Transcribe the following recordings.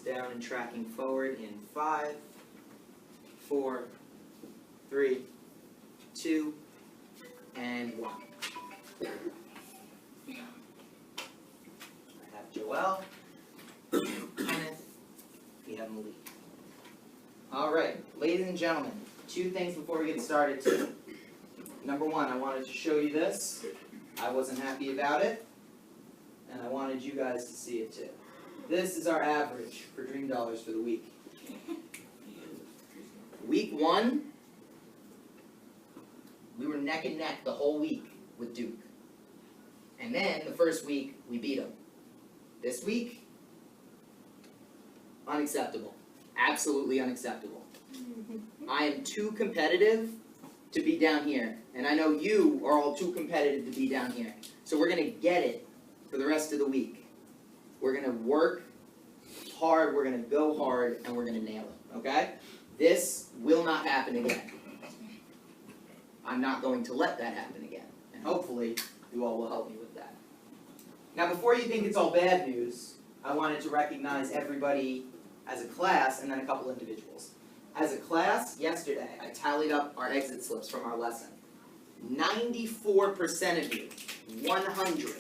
Down and tracking forward in 5, 4, 3, 2, and 1. I have Joel, Kenneth, we have Malik. All right, ladies and gentlemen, 2 things before we get started today. Number 1, I wanted to show you this. I wasn't happy about it, and I wanted you guys to see it too. This is our average for Dream Dollars for the week. Week 1, we were neck and neck the whole week with Duke. And then the first week, we beat them. This week, unacceptable. Absolutely unacceptable. I am too competitive to be down here. And I know you are all too competitive to be down here. So we're going to get it for the rest of the week. We're going to work hard, we're going to go hard, and we're going to nail it, okay? This will not happen again. I'm not going to let that happen again. And hopefully, you all will help me with that. Now, before you think it's all bad news, I wanted to recognize everybody as a class and then a couple individuals. As a class, yesterday, I tallied up our exit slips from our lesson. 94% of you, 100,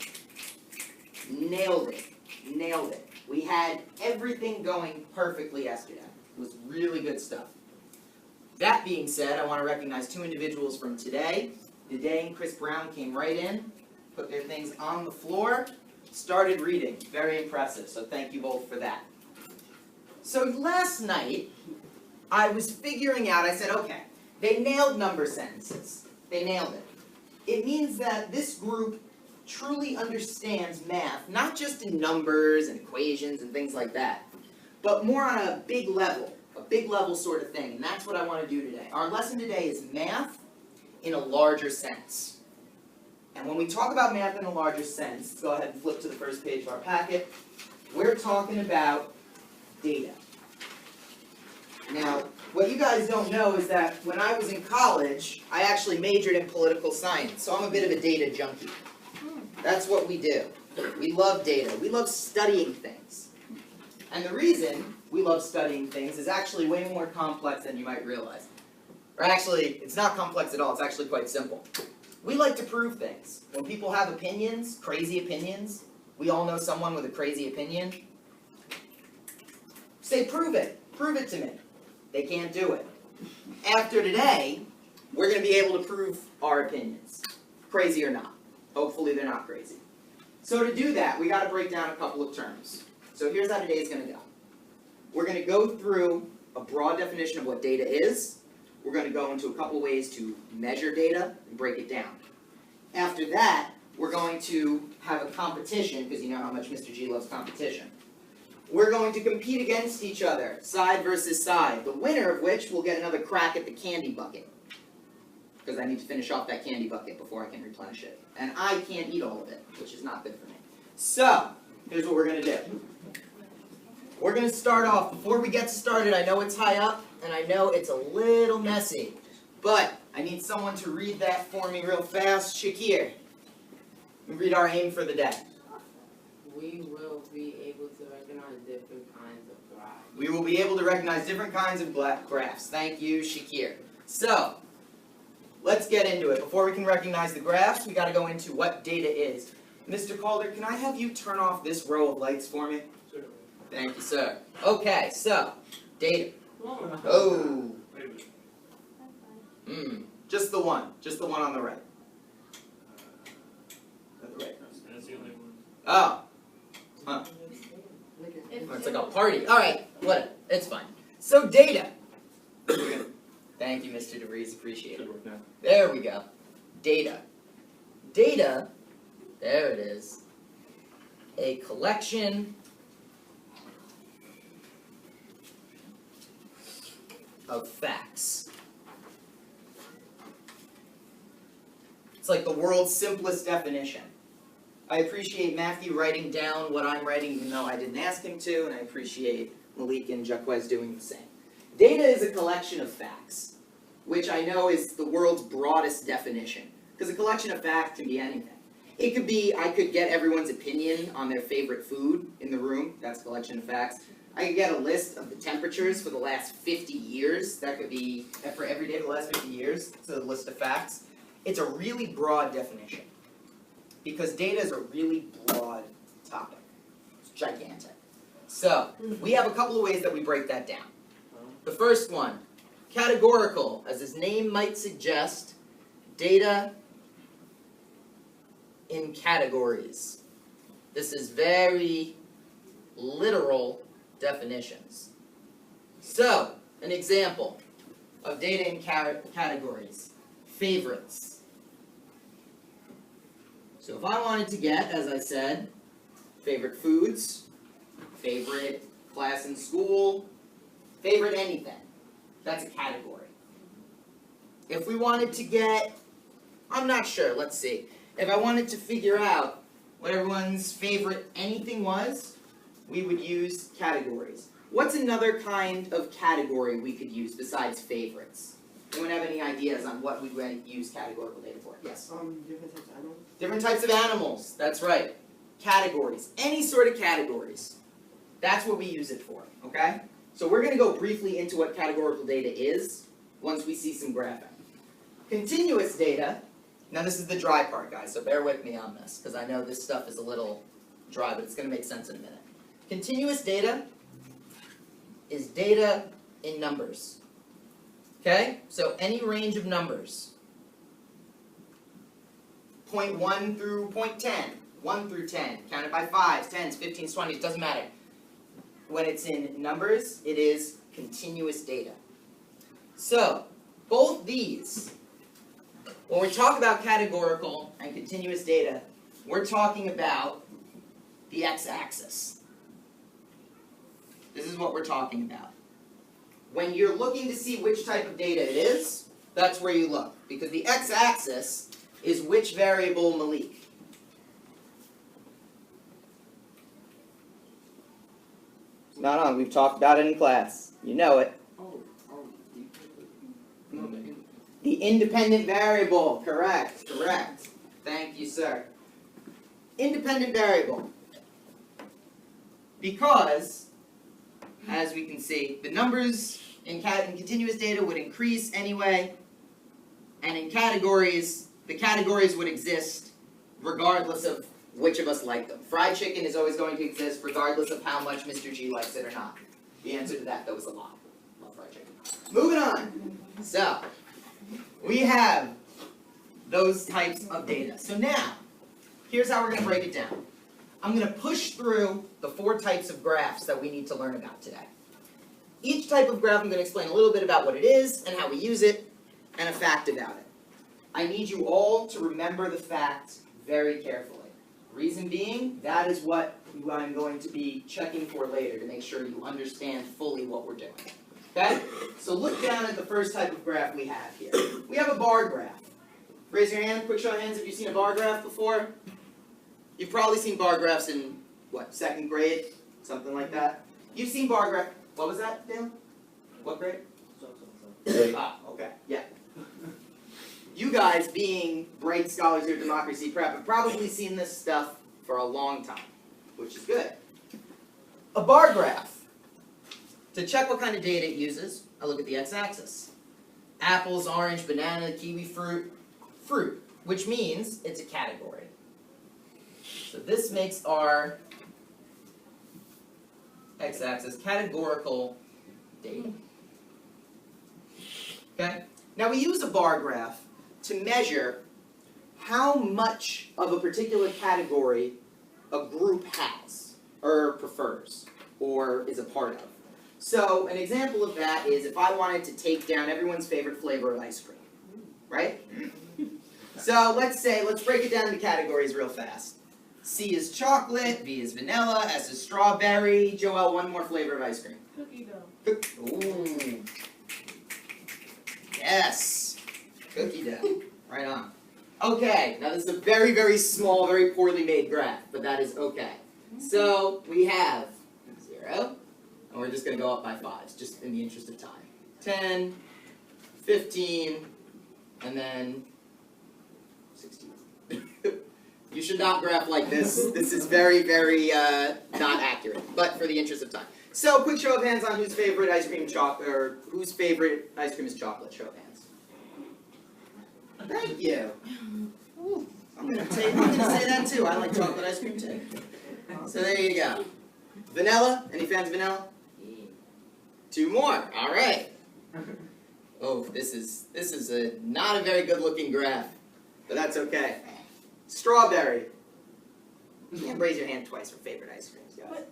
nailed it. Nailed it. We had everything going perfectly yesterday. It was really good stuff. That being said, I want to recognize 2 individuals from today. Today and Chris Brown came right in, put their things on the floor, started reading. Very impressive, so thank you both for that. So last night, I was figuring out, I said, okay, they nailed number sentences. They nailed it. It means that this group truly understands math, not just in numbers and equations and things like that, but more on a big level sort of thing, and that's what I want to do today. Our lesson today is math in a larger sense. And when we talk about math in a larger sense, let's go ahead and flip to the first page of our packet, we're talking about data. Now, what you guys don't know is that when I was in college, I actually majored in political science, so I'm a bit of a data junkie. That's what we do. We love data. We love studying things. And the reason we love studying things is actually way more complex than you might realize. Or actually, it's not complex at all. It's actually quite simple. We like to prove things. When people have opinions, crazy opinions, we all know someone with a crazy opinion. Say, prove it. Prove it to me. They can't do it. After today, we're going to be able to prove our opinions, crazy or not. Hopefully they're not crazy. So to do that, we got to break down a couple of terms. So here's how today's going to go. We're going to go through a broad definition of what data is. We're going to go into a couple ways to measure data and break it down. After that, we're going to have a competition, because you know how much Mr. G loves competition. We're going to compete against each other, side versus side, the winner of which will get another crack at the candy bucket. Because I need to finish off that candy bucket before I can replenish it. And I can't eat all of it, which is not good for me. So, here's what we're going to do. We're going to start off. Before we get started, I know it's high up, and I know it's a little messy. But I need someone to read that for me real fast. Shakir, read our aim for the day. We will be able to recognize different kinds of graphs. We will be able to recognize different kinds of graphs. Thank you, Shakir. So, let's get into it. Before we can recognize the graphs, we got to go into what data is. Mr. Calder, can I have you turn off this row of lights for me? Sure. Thank you, sir. Okay, so, data. Oh. Just the one on the right. At the right. That's the only one. Oh. Huh. It's like a party. All right, whatever. It's fine. So, data. Thank you, Mr. DeVries. Appreciate it. Should work now. There we go. Data. Data, there it is, a collection of facts. It's like the world's simplest definition. I appreciate Matthew writing down what I'm writing, even though I didn't ask him to, and I appreciate Malik and Jacquez doing the same. Data is a collection of facts, which I know is the world's broadest definition, because a collection of facts can be anything. It could be, I could get everyone's opinion on their favorite food in the room, that's a collection of facts. I could get a list of the temperatures for the last 50 years. That could be for every day for the last 50 years. It's a list of facts. It's a really broad definition because data is a really broad topic. It's gigantic. So, we have a couple of ways that we break that down. The first one, categorical, as its name might suggest, data in categories. This is very literal definitions. So, an example of data in categories. Favorites. So if I wanted to get, as I said, favorite foods, favorite class in school, favorite anything, that's a category. If we wanted to get, I'm not sure, let's see. If I wanted to figure out what everyone's favorite anything was, we would use categories. What's another kind of category we could use besides favorites? Anyone have any ideas on what we would use categorical data for? Yes? Different types of animals. Different types of animals, that's right. Categories, any sort of categories. That's what we use it for, okay? So we're going to go briefly into what categorical data is once we see some graphing. Continuous data, now this is the dry part, guys, so bear with me on this, because I know this stuff is a little dry, but it's going to make sense in a minute. Continuous data is data in numbers. Okay? So any range of numbers. 0.1 through 0.10, 1 through 10, counted by 5s, 10s, 15s, 20s, doesn't matter. When it's in numbers, it is continuous data. So, both these, when we talk about categorical and continuous data, we're talking about the x-axis. This is what we're talking about. When you're looking to see which type of data it is, that's where you look. Because the x-axis is which variable, Malik? It's not on. We've talked about it in class. You know it. The independent variable. Correct. Correct. Thank you, sir. Independent variable. Because, as we can see, the numbers in continuous data would increase anyway, and in categories, the categories would exist regardless of which of us like them. Fried chicken is always going to exist regardless of how much Mr. G likes it or not. The answer to that, though, is a lot. Love fried chicken. Moving on. So, we have those types of data. So now, here's how we're going to break it down. I'm going to push through the 4 types of graphs that we need to learn about today. Each type of graph I'm going to explain a little bit about what it is and how we use it, and a fact about it. I need you all to remember the fact very carefully. Reason being, that is what I'm going to be checking for later to make sure you understand fully what we're doing. Okay? So look down at the first type of graph we have here. We have a bar graph. Raise your hand, quick show of hands if you've seen a bar graph before. You've probably seen bar graphs in, what, 2nd grade? Something like that. You've seen bar graph. What was that, Dale? What grade? Ah, okay, yeah. You guys, being bright scholars here at Democracy Prep, have probably seen this stuff for a long time, which is good. A bar graph. To check what kind of data it uses, I look at the x-axis. Apples, orange, banana, kiwi fruit. Fruit, which means it's a category. So this makes our x-axis categorical data. Okay? Now we use a bar graph to measure how much of a particular category a group has, or prefers, or is a part of. So an example of that is if I wanted to take down everyone's favorite flavor of ice cream, right? So let's break it down into categories real fast. C is chocolate, B is vanilla, S is strawberry. Joelle, one more flavor of ice cream. Cookie dough. Ooh. Yes. Cookie dough. Right on. Okay, now this is a very, very small, very poorly made graph, but that is okay. So we have 0, and we're just going to go up by 5s, just in the interest of time. 10, 15, and then 16. You should not graph like this. This is very, very not accurate, but for the interest of time. So, quick show of hands on whose favorite ice cream or whose favorite ice cream is chocolate. Show of hands. Thank you. Ooh, I'm gonna say that too. I like chocolate ice cream too. So there you go. Vanilla. Any fans of vanilla? Two more. All right. Oh, this is not a very good looking graph, but that's okay. Strawberry. You can't raise your hand twice for favorite ice creams, guys.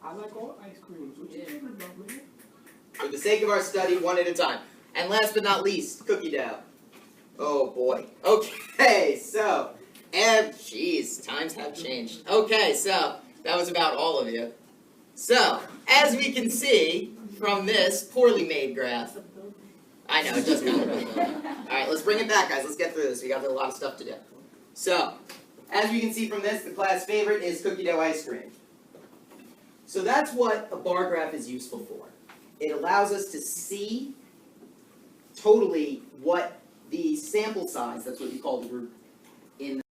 I like all ice creams. What's your favorite about, man? For the sake of our study, one at a time. And last but not least, cookie dough. Oh boy. Okay, so, and jeez, times have changed. Okay, so that was about all of you. So, as we can see from this poorly made graph, I know, it does kind of look like. Alright, let's bring it back, guys. Let's get through this. We got a lot of stuff to do. So, as we can see from this, the class favorite is cookie dough ice cream. So that's what a bar graph is useful for. It allows us to see totally what the sample size, that's what you call the group, in